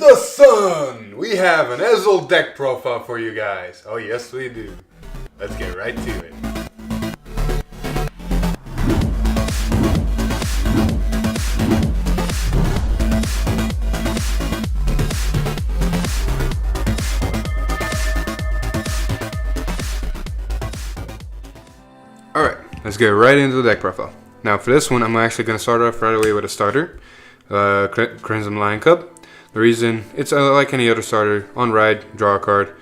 the sun! We have an Accel deck profile for you guys. Oh yes we do. Let's get right to it. Alright, let's get right into the deck profile. Now for this one, I'm actually going to start off right away with a starter, Crimson Lion Cup. The reason, it's like any other starter, on ride, draw a card,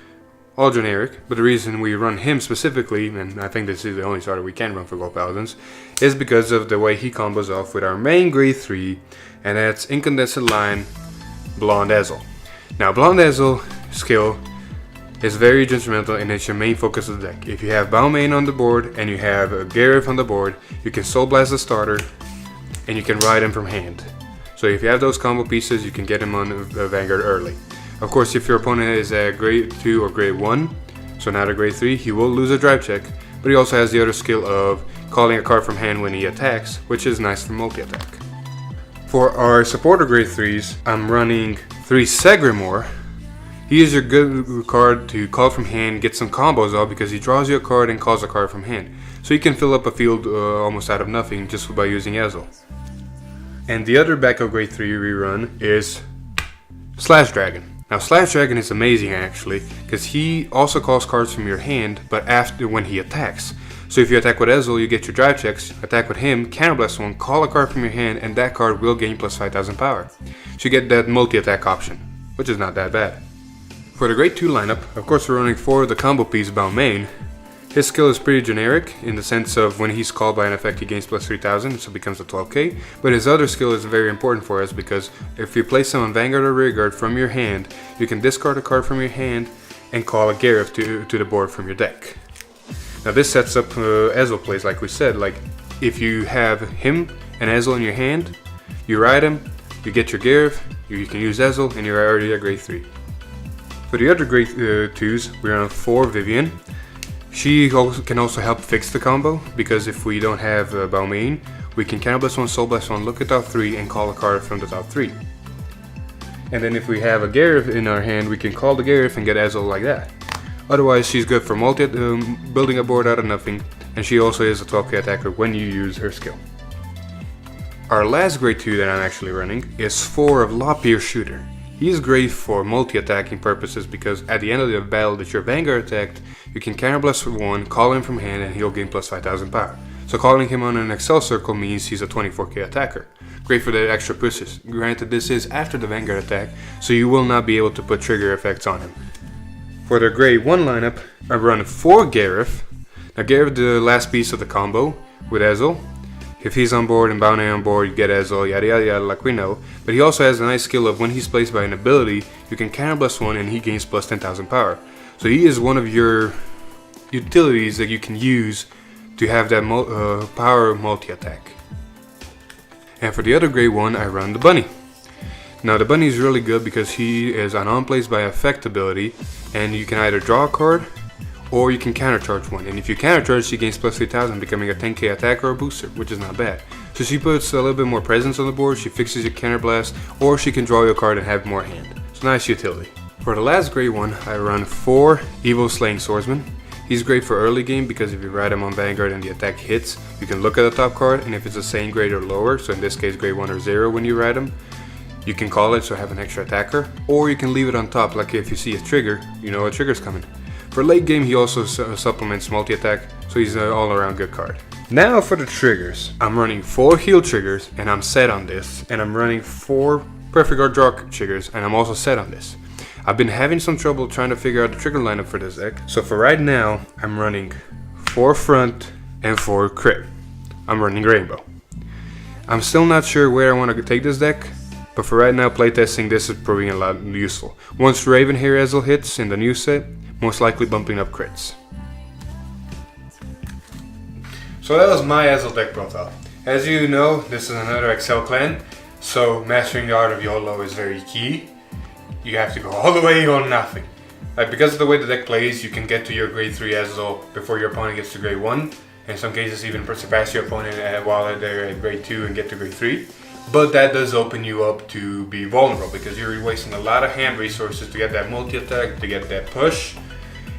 all generic, but the reason we run him specifically, and I think this is the only starter we can run for Gold Paladins, is because of the way he combos off with our main grade 3, and that's Incandescent Lion, Blonde Accel. Now Blonde Accel skill is very instrumental and it's your main focus of the deck. If you have Balmain on the board and you have a Gareth on the board, you can Soul Blast the starter and you can ride him from hand. So if you have those combo pieces, you can get him on Vanguard early. Of course, if your opponent is a grade 2 or grade 1, so not a grade 3, he will lose a drive check, but he also has the other skill of calling a card from hand when he attacks, which is nice for multi-attack. For our supporter grade 3s, I'm running 3 Segrimore. He is your good card to call from hand, get some combos off because he draws you a card and calls a card from hand. So you can fill up a field almost out of nothing just by using Accel. And the other backup grade 3 we run is Slash Dragon. Now Slash Dragon is amazing actually, because he also calls cards from your hand, but after when he attacks. So if you attack with Accel, you get your drive checks, attack with him, counterblast one, call a card from your hand, and that card will gain plus 5000 power. So you get that multi-attack option, which is not that bad. For the grade 2 lineup, of course we're running 4 of the combo piece Balmain. His skill is pretty generic in the sense of when he's called by an effect he gains plus 3000, so it becomes a 12k. But his other skill is very important for us because if you place him on Vanguard or Rearguard from your hand, you can discard a card from your hand and call a Gareth to the board from your deck. Now this sets up Accel plays like we said, like if you have him and Accel in your hand, you ride him, you get your Gareth, you can use Accel and you're already a grade 3. For the other grade 2s, we're on 4 Vivian. She can also help fix the combo, because if we don't have Balmain, we can Counterblast 1, Soul Blast 1, look at top 3, and call a card from the top 3. And then if we have a Gareth in our hand, we can call the Gareth and get Accel like that. Otherwise, she's good for building a board out of nothing, and she also is a 12k attacker when you use her skill. Our last grade 2 that I'm actually running is 4 of Lawpierce Shooter. He is great for multi-attacking purposes because at the end of the battle that your Vanguard attacked, you can Counterblast 1, call him from hand, and he'll gain plus 5000 power. So calling him on an Accel circle means he's a 24k attacker. Great for the extra pushes. Granted, this is after the Vanguard attack, so you will not be able to put trigger effects on him. For the grade 1 lineup, I run 4 Gareth. Now Gareth, the last piece of the combo with Accel. If he's on board and Balmain on board, you get Accel, yada yada yada, like we know. But he also has a nice skill of when he's placed by an ability, you can Counterblast 1 and he gains plus 10,000 power. So he is one of your utilities that you can use to have that power multi-attack. And for the other grade 1, I run the Bunny. Now the Bunny is really good because he is an on-place by effect ability, and you can either draw a card, or you can countercharge one, and if you countercharge, she gains plus 3000, becoming a 10k attacker or booster, which is not bad. So she puts a little bit more presence on the board, she fixes your counterblast, or she can draw your card and have more hand. So nice utility. For the last grade 1, I run 4 Evil Slaying Swordsman. He's great for early game because if you ride him on Vanguard and the attack hits, you can look at the top card, and if it's the same grade or lower, so in this case grade 1 or 0 when you ride him, you can call it so have an extra attacker, or you can leave it on top, like if you see a trigger, you know a trigger's coming. For late game, he also supplements multi-attack, so he's an all-around good card. Now for the triggers. I'm running 4 heal triggers, and I'm set on this. And I'm running 4 Perfect Guard draw triggers, and I'm also set on this. I've been having some trouble trying to figure out the trigger lineup for this deck. So for right now, I'm running 4 front and 4 crit. I'm running Rainbow. I'm still not sure where I want to take this deck, but for right now, playtesting this is proving a lot useful. Once Ravenhair Accel hits in the new set, most likely bumping up crits. So that was my Accel deck profile. As you know, this is another Accel clan, so mastering the art of YOLO is very key. You have to go all the way or nothing. Because of the way the deck plays, you can get to your grade 3 Accel before your opponent gets to grade 1. In some cases even surpass your opponent while they're at grade 2 and get to grade 3. But that does open you up to be vulnerable because you're wasting a lot of hand resources to get that multi-attack, to get that push,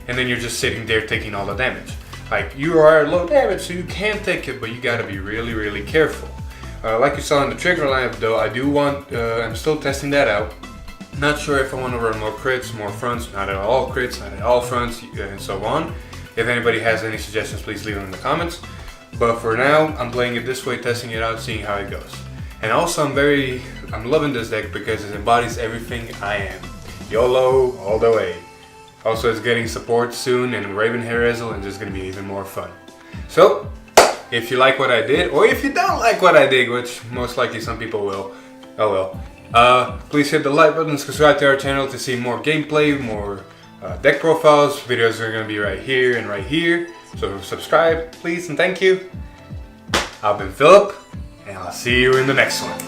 and then you're just sitting there taking all the damage. Like, you are low damage, so you can take it, but you gotta be really, really careful. Like you saw in the trigger lineup though, I'm still testing that out. Not sure if I want to run more crits, more fronts, not at all crits, not at all fronts, and so on. If anybody has any suggestions, please leave them in the comments. But for now, I'm playing it this way, testing it out, seeing how it goes. And also I'm loving this deck because it embodies everything I am. YOLO all the way. Also, it's getting support soon and Ravenhair Accel, and it's going to be even more fun. So, if you like what I did, or if you don't like what I did, which most likely some people will, oh well. Please hit the like button, subscribe to our channel to see more gameplay, more deck profiles. Videos are going to be right here and right here. So subscribe, please, and thank you. I've been Philip, and I'll see you in the next one.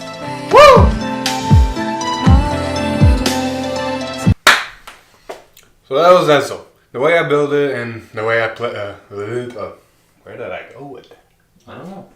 Woo! So that was Accel. The way I build it and the way I play. Where did I go with it? I don't know.